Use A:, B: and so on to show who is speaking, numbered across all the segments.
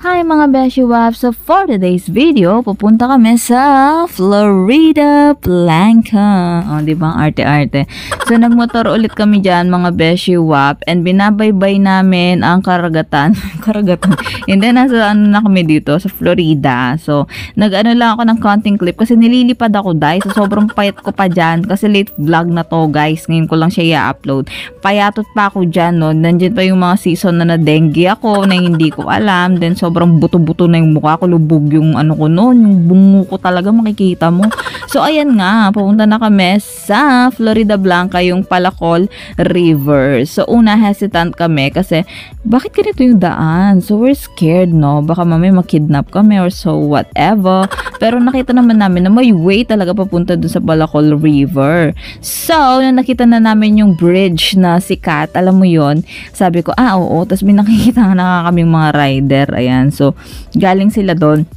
A: Hi mga Beshi Waps! So for today's video, pupunta kami sa Florida Blanca. O, diba ang arte-arte? So nagmotor ulit kami dyan mga Beshi Wap and binabaybay namin ang karagatan. Karagatan. And then nasa ano na kami dito sa Florida. So nag-ano lang ako ng content clip kasi nililipad ako guys. So sobrang payat ko pa dyan kasi late vlog na to guys. Ngayon ko lang siya i-upload. Payatot pa ako dyan no. Nandiyan pa yung mga season na dengue ako na hindi ko alam. Then sobrang buto-buto na yung mukha ko, lubog yung ano ko noon, yung bungo ko talaga makikita mo. So ayan nga, pupunta na kami sa Florida Blanca, yung Palacol River. So una hesitant kami kasi bakit ganito yung daan? So we're scared no, baka mamaya makidnap kami or so whatever. Pero nakita naman namin na may way talaga papunta dun sa Palacol River. So nung nakita na namin yung bridge na sikat, alam mo yon, sabi ko oo, tapos may nakikita na kaming mga rider, ayan. So galing sila doon.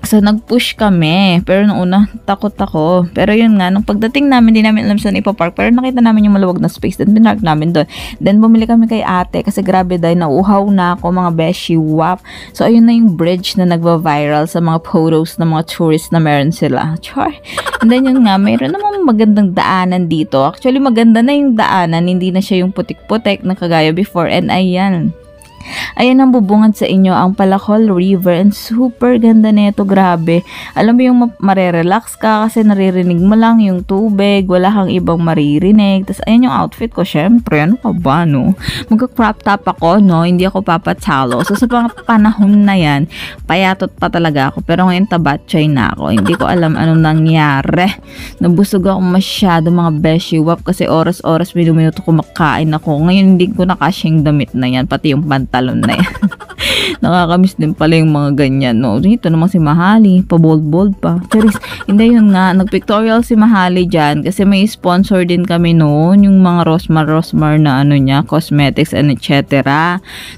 A: So nag-push kami. Pero nung una, takot ako. Pero yun nga, nung pagdating namin, di namin alam saan ipapark. Pero nakita namin yung maluwag na space. Then binark namin doon. Then bumili kami kay ate. Kasi grabe dahil nauuhaw na ako mga Beshi Wap. So ayun na yung bridge na nagva-viral sa mga photos ng mga tourists na meron sila. Char. And then yun nga, mayroon namang magandang daanan dito. Actually maganda na yung daanan. Hindi na siya yung putik-putik na kagaya before. And ayan. Ayan ang bubungad sa inyo ang Palacol River and super ganda nito, grabe. Alam mo yung marerelax ka kasi naririnig mo lang yung tubig, wala kang ibang maririnig. Tapos ayan yung outfit ko, syempre, ano ka ba no? Magka-crop top ako no, hindi ako papatalo. So sa panahon na yan, payatot pa talaga ako. Pero ngayon tabatchay na ako. Hindi ko alam anong nangyari. Nabusog ako masyado mga Beshi Wap kasi oras-oras minuto kumakain ako. Ngayon hindi ko nakasyang damit na yan, pati yung pantalon na yan. Nakakamiss din pala yung mga ganyan, no? Dito naman si Mahali, pa-bold-bold pa. Charis, hindi yun nga, nag-pictorial si Mahali dyan kasi may sponsor din kami noon, yung mga Rosmar na ano niya, cosmetics and etc.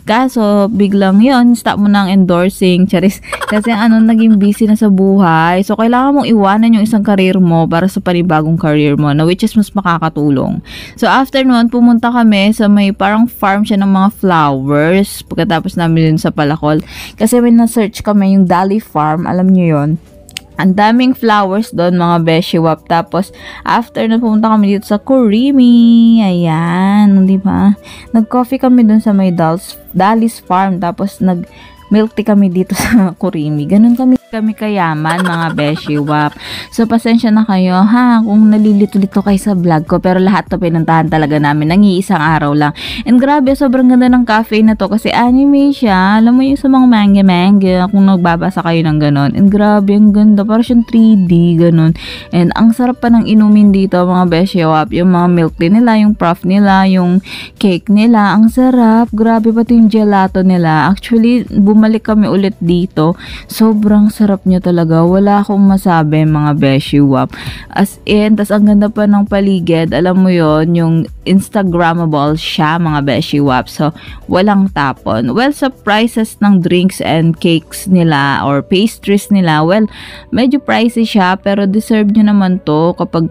A: Kaso, biglang yun, stop mo nang endorsing, Charis, kasi ano, naging busy na sa buhay. So, kailangan mong iwanan yung isang career mo para sa panibagong career mo, na which is mas makakatulong. So, after noon, pumunta kami sa may parang farm siya ng mga flowers. Pagkatapos namin dun sa Palacol. Kasi may na-search kami yung Dali Farm. Alam nyo yun? Ang daming flowers doon mga Beshi Wap. Tapos, after na pumunta kami dito sa Kurimi. Ayan. Di ba? Nag-coffee kami doon sa may Dali's Farm. Tapos, nag-milk tea kami dito sa Kurimi. Ganun kami kayaman mga Beshi Wap. So pasensya na kayo ha kung nalilito-lito kayo sa vlog ko, pero lahat to pinuntahan talaga namin nang iisang araw lang. And grabe, sobrang ganda ng cafe na to kasi anime siya. Alam mo yung sa mga manga kung nagbabasa kayo ng ganon. And grabe, ang ganda, parang siyang 3D ganon. And ang sarap pa ng inumin dito mga Beshi Wap. Yung mga milk tea nila, yung prof nila, yung cake nila, ang sarap. Grabe, pati yung gelato nila. Actually, bumalik kami ulit dito. Sobrang sarap niya talaga. Wala akong masabi mga Beshi Wap. As in, tas ang ganda pa ng paligid. Alam mo yon, yung Instagrammable siya mga Beshi Wap. So, walang tapon. Well, sa prices ng drinks and cakes nila or pastries nila, well, medyo pricey siya pero deserve nyo naman to kapag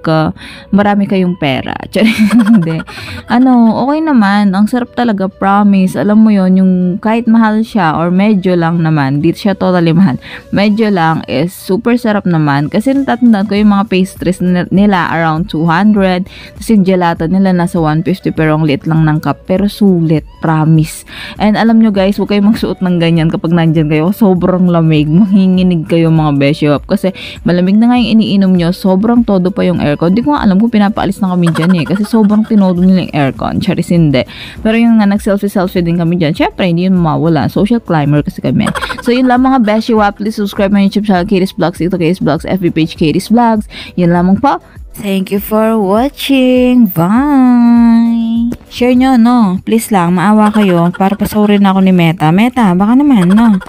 A: marami kayong pera. Hindi. Ano, okay naman. Ang sarap talaga, promise. Alam mo yon, yung kahit mahal siya or medyo lang naman, dito siya totally mahal. Medyo lang is super sarap naman kasi natatandaan ko yung mga pastries nila around 200, tapos yung gelato nila nasa 150 pero ang liit lang ng cup pero sulit, promise. And alam nyo guys, huwag kayong magsuot ng ganyan kapag nandyan kayo, sobrang lamig, manginginig kayo mga Beshi Wap kasi malamig na nga yung iniinom nyo, sobrang todo pa yung aircon. Hindi ko nga alam kung pinapaalis na kami dyan kasi sobrang tinodo nila yung aircon. Charis, hindi. Pero yung nga nag-selfie din kami dyan, syempre hindi yun mawala, social climber kasi kami. So yun lang mga Beshi Wap, please subscribe my YouTube channel, Katie's Vlogs, ito Katie's Vlogs, FB page Katie's Vlogs. Yun lamang po. Thank you for watching. Bye! Share nyo, no? Please lang, maawa kayo para pasorin ako ni Meta. Meta, baka naman, no?